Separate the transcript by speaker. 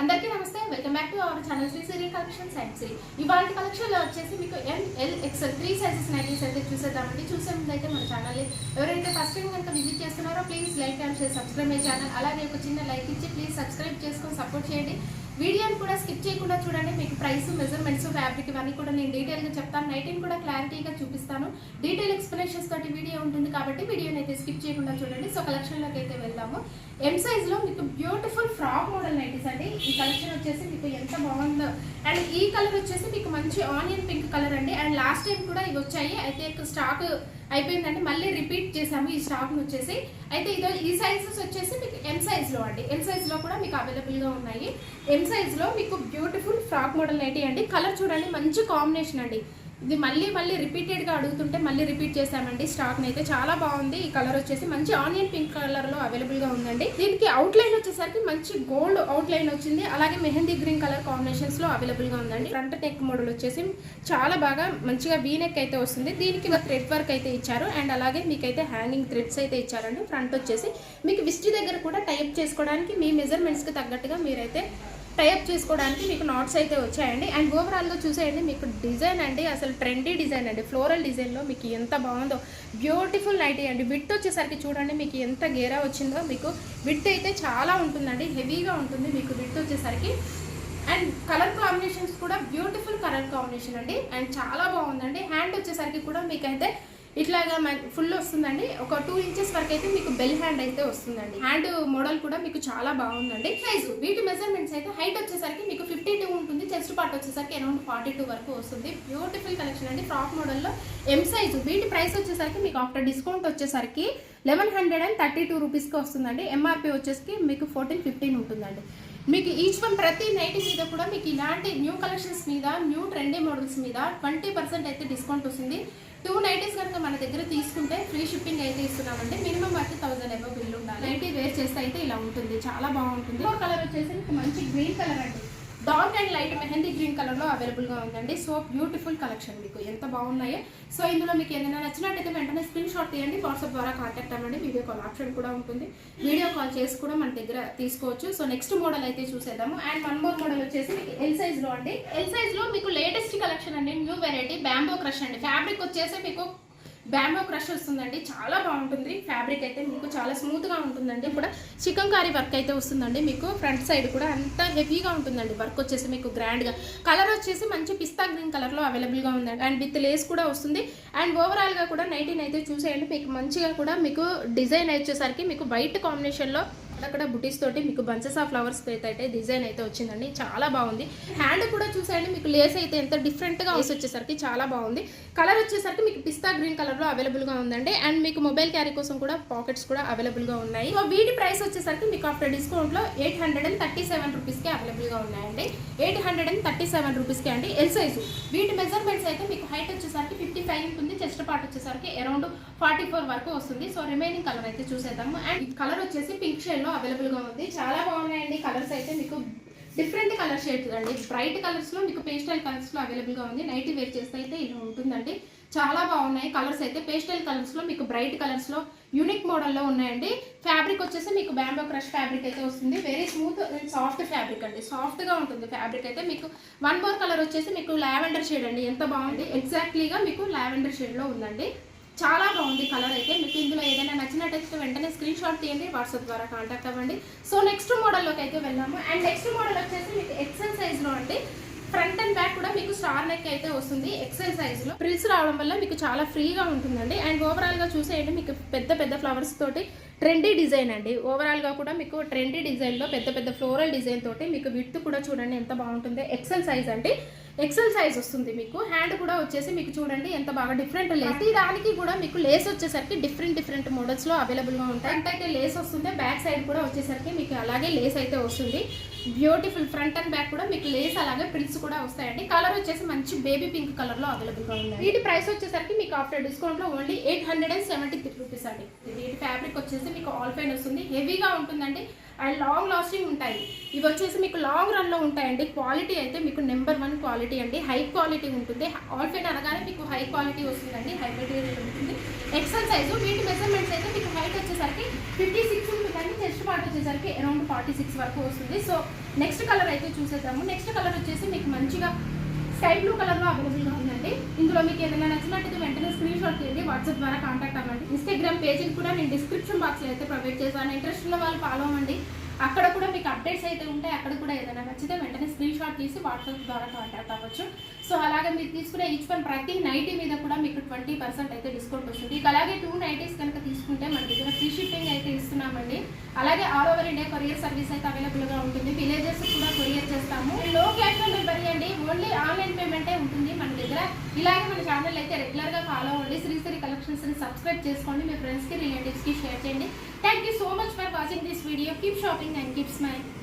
Speaker 1: అందరికీ నమస్తే, welcome back to our channel Shri Siri collections and Shri. ఇవాళ కలెక్షన్లో వచ్చేసి మీకు ML XL 3 సైజెస్ నైటీస్ అయితే చూసేద్దామండి. చూసే ముందు అయితే మన ఛానల్ని ఎవరైతే ఫస్ట్ టైం కనుక విజిట్ చేస్తున్నారో please like and share, subscribe my channel. అలాగే ఒక చిన్న లైక్ ఇచ్చి ప్లీజ్ సబ్స్క్రైబ్ చేసుకొని సపోర్ట్ చేయండి. వీడియోని కూడా స్కిప్ చేయకుండా చూడండి. మీకు ప్రైస్, మెజర్మెంట్స్, ఫ్యాబ్రిక్ ఇవన్నీ కూడా నేను డీటెయిల్గా చెప్తాను. నైటీని కూడా క్లారిటీగా చూపిస్తాను. డీటెయిల్ ఎక్స్ప్లెనేషన్స్ తోటి వీడియో ఉంటుంది కాబట్టి వీడియోని అయితే స్కిప్ చేయకుండా చూడండి. సో కలెక్షన్లోకి అయితే వెళ్దాము. M సైజ్లో మీకు బ్యూటిఫుల్ ఫ్రాక్ మోడల్ నైటీస్ అండి. ఈ కలెక్షన్ వచ్చేసి మీకు ఎంత బాగుందో. అండ్ ఈ కలర్ వచ్చేసి మీకు మంచి ఆనియన్ పింక్ కలర్ అండి. అండ్ లాస్ట్ టైం కూడా ఇవి వచ్చాయి, అయితే స్టాక్ అయిపోయిందండి. మళ్ళీ రిపీట్ చేసాము ఈ స్టాక్ను వచ్చేసి. అయితే ఈ సైజెస్ వచ్చేసి మీకు M సైజ్లో అండి. M సైజ్లో కూడా మీకు అవైలబుల్గా ఉన్నాయి. M సైజ్లో మీకు బ్యూటిఫుల్ ఫ్రాక్ మోడల్ నైటీ అండి. కలర్ చూడండి, మంచి కాంబినేషన్ అండి. ఇది మళ్ళీ రిపీటెడ్గా అడుగుతుంటే మళ్ళీ రిపీట్ చేసామండి. స్టాక్ అయితే చాలా బాగుంది. ఈ కలర్ వచ్చేసి మంచి ఆనియన్ పింక్ కలర్లో అవైలబుల్గా ఉందండి. దీనికి అవుట్లైన్ వచ్చేసరికి మంచి గోల్డ్ అవుట్లైన్ వచ్చింది. అలాగే మెహందీ గ్రీన్ కలర్ కాంబినేషన్స్లో అవైలబుల్గా ఉందండి. ఫ్రంట్ నెక్ మోడల్ వచ్చేసి చాలా బాగా మంచిగా వీ నెక్ అయితే వస్తుంది. దీనికి థ్రెడ్ వర్క్ అయితే ఇచ్చారు. అండ్ అలాగే మీకైతే హ్యాంగింగ్ థ్రెడ్స్ అయితే ఇచ్చారండి. ఫ్రంట్ వచ్చేసి మీకు విస్టి దగ్గర కూడా టైప్ చేసుకోవడానికి మీ మెజర్మెంట్స్కి తగ్గట్టుగా మీరైతే టైప్ చేసుకోవడానికి మీకు నాట్స్ అయితే వచ్చాయండి. అండ్ ఓవరాల్గా చూసేయండి, మీకు డిజైన్ అండి అసలు ట్రెండీ డిజైన్ అండి. ఫ్లోరల్ డిజైన్లో మీకు ఎంత బాగుందో, బ్యూటిఫుల్ నైటీ అండి. విడ్త్ వచ్చేసరికి చూడండి మీకు ఎంత గేరా వచ్చిందో. మీకు విడ్త్ అయితే చాలా ఉంటుందండి, హెవీగా ఉంటుంది మీకు విడ్త్ వచ్చేసరికి. అండ్ కలర్ కాంబినేషన్స్ కూడా బ్యూటిఫుల్ కలర్ కాంబినేషన్ అండి. అండ్ చాలా బాగుందండి. హ్యాండ్ వచ్చేసరికి కూడా మీకైతే ఇట్లాగా ఫుల్ వస్తుందండి. ఒక 2 ఇంచెస్ వరకు అయితే మీకు బెల్ హ్యాండ్ అయితే వస్తుందండి. హ్యాండ్ మోడల్ కూడా మీకు చాలా బాగుందండి. సైజు వీటి మెజర్మెంట్స్ అయితే హైట్ వచ్చేసరికి మీకు 52 ఉంటుంది. చెస్ట్ పార్ట్ వచ్చేసరికి అరౌండ్ 42 వరకు వస్తుంది. బ్యూటిఫుల్ కలెక్షన్ అండి. ఫ్రాక్ మోడల్లో M సైజు. వీటి ప్రైస్ వచ్చేసరికి మీకు ఆఫ్టర్ డిస్కౌంట్ వచ్చేసరికి 1132 రూపీస్కి వస్తుందండి. MRP వచ్చేసి మీకు 1415 ఉంటుందండి. మీకు ఈచ్ వన్ ప్రతి నైటీ మీద కూడా మీకు ఇలాంటి న్యూ కలెక్షన్స్ మీద, న్యూ ట్రెండీ మోడల్స్ మీద 20% అయితే డిస్కౌంట్ వస్తుంది. 2 నైటీస్ కనుక మన దగ్గర తీసుకుంటే ఫ్రీ షిప్పింగ్ అయితే ఇస్తున్నామండి. మినిమం 1000 ఎబో బిల్ ఉండాలి. నైటీ వేర్ చేస్తే అయితే ఇలా ఉంటుంది, చాలా బాగుంటుంది. కలర్ వచ్చేసి మీకు మంచి గ్రీన్ కలర్ అండి. Dark and light mehndi green కలర్లో అవైలబుల్గా ఉందండి. సో బ్యూటిఫుల్ కలెక్షన్, మీకు ఎంత బాగున్నాయో. సో ఇందులో మీకు ఏదైనా నచ్చినట్టయితే వెంటనే స్క్రీన్ షాట్ తీయండి, వాట్సాప్ ద్వారా కాంటాక్ట్ అవ్వండి. వీడియో కాల్ ఆప్షన్ కూడా ఉంటుంది. వీడియో కాల్ చేసి కూడా మన దగ్గర తీసుకోవచ్చు. సో నెక్స్ట్ మోడల్ అయితే చూసేద్దాము. అండ్ వన్ మోర్ మోడల్ వచ్చేసి మీకు ఎల్ సైజ్లో అండి. ఎల్ సైజ్లో మీకు లేటెస్ట్ కలెక్షన్ అండి, న్యూ వెరైటీ బ్యాంబో క్రష్ అండి. ఫ్యాబ్రిక్ వచ్చేసి మీకు బ్యాంబో క్రష్ వస్తుందండి. చాలా బాగుంటుంది. ఫ్యాబ్రిక్ అయితే మీకు చాలా స్మూత్గా ఉంటుందండి. కూడా చికంకారీ వర్క్ అయితే వస్తుందండి. మీకు ఫ్రంట్ సైడ్ కూడా అంతా హెవీగా ఉంటుందండి. వర్క్ వచ్చేసి మీకు గ్రాండ్గా. కలర్ వచ్చేసి మంచి పిస్తా గ్రీన్ కలర్లో అవైలబుల్గా ఉందండి. అండ్ విత్ లేస్ కూడా వస్తుంది. అండ్ ఓవరాల్గా కూడా నైటీని అయితే చూసేయండి, మీకు మంచిగా కూడా మీకు డిజైన్ వచ్చేసరికి మీకు వైట్ కాంబినేషన్లో అక్కడ బుటీస్ తోటి మీకు బంచెస్ ఆఫ్ ఫ్లవర్స్ అయితే డిజైన్ అయితే వచ్చిందండి. చాలా బాగుంది. హ్యాండ్ కూడా చూసేయండి, మీకు లేస్ అయితే ఎంత డిఫరెంట్గా వచ్చేసరికి చాలా బాగుంది. కలర్ వచ్చేసరికి మీకు పిస్తా గ్రీన్ కలర్లో అవైలబుల్గా ఉందండి. అండ్ మీకు మొబైల్ క్యారీ కోసం కూడా పాకెట్స్ కూడా అవైలబుల్గా ఉన్నాయి. సో వీటి ప్రైస్ వచ్చేసరికి మీకు ఆఫ్టర్ డిస్కౌంట్లో 837 రూపీస్కి అవైలబుల్గా ఉన్నాయండి. 837 రూపీస్కి అండి. L size. వీటి మెజర్మెంట్స్ అయితే మీకు హైట్ వచ్చేసరికి 55 ఉంటుంది. చెస్ట్ పార్ట్ వచ్చేసరికి అరౌండ్ 44 వరకు వస్తుంది. సో రిమైనింగ్ కలర్ అయితే చూసేద్దాము. అండ్ ఈ కలర్ వచ్చేసి పింక్ షేడ్ అవైలబుల్ గా ఉంది. చాలా బాగున్నాయండి. కలర్స్ అయితే మీకు డిఫరెంట్ కలర్ షేడ్స్ అండి. బ్రైట్ కలర్స్ లో మీకు పేస్టల్ కలర్స్ లో అవైలబుల్ గా ఉంది. నైటీ వేర్ చేస్తే అయితే ఇలా ఉంటుందండి. చాలా బాగున్నాయి కలర్స్ అయితే. పేస్టల్ కలర్స్ లో మీకు బ్రైట్ కలర్స్ లో యూనిక్ మోడల్లో ఉన్నాయండి. ఫ్యాబ్రిక్ వచ్చేసి మీకు బ్యాంబో క్రష్ ఫ్యాబ్రిక్ అయితే వస్తుంది. Very smooth and soft fabric అండి. సాఫ్ట్ గా ఉంటుంది ఫ్యాబ్రిక్ అయితే. మీకు వన్ మోర్ కలర్ వచ్చేసి మీకు లావెండర్ షేడ్ అండి. ఎంత బాగుంది, ఎగ్జాక్ట్లీగా మీకు లావెండర్ షేడ్ లో ఉందండి. చాలా బాగుంది కలర్ అయితే. మీకు ఇందులో ఏదైనా నచ్చినట్టయితే వెంటనే స్క్రీన్ షాట్ తీయండి, వాట్సాప్ ద్వారా కాంటాక్ట్ అవ్వండి. సో నెక్స్ట్ మోడల్లోకి అయితే వెళ్ళాము. అండ్ నెక్స్ట్ మోడల్ వచ్చేసి మీకు XL సైజ్లో అండి. ఫ్రంట్ అండ్ బ్యాక్ కూడా మీకు స్టార్ నెక్ అయితే వస్తుంది. XL సైజ్లో ప్రిల్స్ రావడం వల్ల మీకు చాలా ఫ్రీగా ఉంటుందండి. అండ్ ఓవరాల్గా చూసేయండి, మీకు పెద్ద ఫ్లవర్స్ తోటి ట్రెండీ డిజైన్ అండి. ఓవరాల్గా కూడా మీకు ట్రెండీ డిజైన్లో పెద్ద ఫ్లోరల్ డిజైన్ తోటి మీకు విడ్త్ కూడా చూడండి ఎంత బాగుంటుంది. XL సైజ్ అండి. XL సైజ్ వస్తుంది. మీకు హ్యాండ్ కూడా వచ్చేసి మీకు చూడండి ఎంత బాగా డిఫరెంట్ లేస్. దానికి కూడా మీకు లేస్ వచ్చేసరికి డిఫరెంట్ మోడల్స్లో అవైలబుల్గా ఉంటాయి. ఫ్రంట్ అయితే లేస్ వస్తుంది. బ్యాక్ సైడ్ కూడా వచ్చేసరికి మీకు అలాగే లేస్ అయితే వస్తుంది. బ్యూటిఫుల్ ఫ్రంట్ అండ్ బ్యాక్ కూడా మీకు లేస్ అలాగే ప్రిల్స్ కూడా వస్తాయండి. కలర్ వచ్చేసి మంచి బేబీ పింక్ కలర్లో అవైలబుల్గా ఉంది. వీటి ప్రైస్ వచ్చేసరికి మీకు ఆఫ్టర్ డిస్కౌంట్లో ఓన్లీ 873 రూపీస్ అండి. వీటి ఫ్యాబ్రిక్ వచ్చేసి మీకు ఆల్ ఫైన్ వస్తుంది. హెవీగా ఉంటుందండి. అండ్ లాంగ్ లాస్టింగ్ ఉంటాయి. ఇవి వచ్చేసి మీకు లాంగ్ రన్లో ఉంటాయండి. క్వాలిటీ అయితే మీకు నెంబర్ 1 క్వాలిటీ అండి. హై క్వాలిటీ ఉంటుంది. ఆల్ ఫైన్ అనగానే మీకు హై క్వాలిటీ వస్తుందండి. హై మెటీరియల్ ఉంటుంది. XL size. వీటి మెజర్మెంట్స్ అయితే మీకు హైట్ వచ్చేసరికి 56 ఉంటుంది కానీ చెస్ట్ పార్ట్ వచ్చేసరికి అరౌండ్ 46 వరకు వస్తుంది. సో నెక్స్ట్ కలర్ అయితే చూసేద్దాము. నెక్స్ట్ కలర్ వచ్చేసి మీకు మంచిగా స్కై బ్లూ కలర్లో అవైలబుల్గా ఉందండి. ఇందులో మీకు ఏదైనా నచ్చినట్టయితే వెంటనే స్క్రీన్ షాట్ తీయండి, వాట్సాప్ ద్వారా కాంటాక్ట్ అవ్వండి. ఇన్స్టాగ్రామ్ పేజీని కూడా నేను డిస్క్రిప్షన్ బాక్స్లో అయితే ప్రొవైడ్ చేశాను. ఇంట్రెస్ట్ ఉన్న వాళ్ళు ఫాలో అవ్వండి. అక్కడ కూడా మీకు అప్డేట్స్ అయితే ఉంటాయి. అక్కడ కూడా ఏదైనా నచ్చితే వెంటనే స్క్రీన్ షాట్ తీసి వాట్సాప్ ద్వారా కాంటాక్ట్ అవ్వచ్చు. సో అలాగే మీరు తీసుకునే ఈచ్ వన్ ప్రతి నైటీ మీద కూడా మీకు 20% అయితే డిస్కౌంట్ వస్తుంది. ఇక అలాగే 2 నైటీస్ కనుక తీసుకుంటే మన దగ్గర ఫ్రీ షిప్పింగ్ అయితే ఇస్తున్నామండి. అలాగే all over India courier service అయితే అవైలబుల్గా ఉంటుంది. విలేజెస్ కూడా కొరియర్ చేస్తాము. లో క్యాష్ ఆన్ డెలివరీ అండి, ఓన్లీ ఆన్లైన్ పేమెంటే ఉంటుంది మన దగ్గర. ఇలాగే మన ఛానల్ అయితే రెగ్యులర్గా ఫాలో అవ్వండి. శ్రీశ్రీ కలెక్షన్స్ని సబ్స్క్రైబ్ చేసుకోండి, మీ ఫ్రెండ్స్కి రిలేటివ్స్కి షేర్ చేయండి. Thank you so much for watching this video. Keep shopping and keep smiling.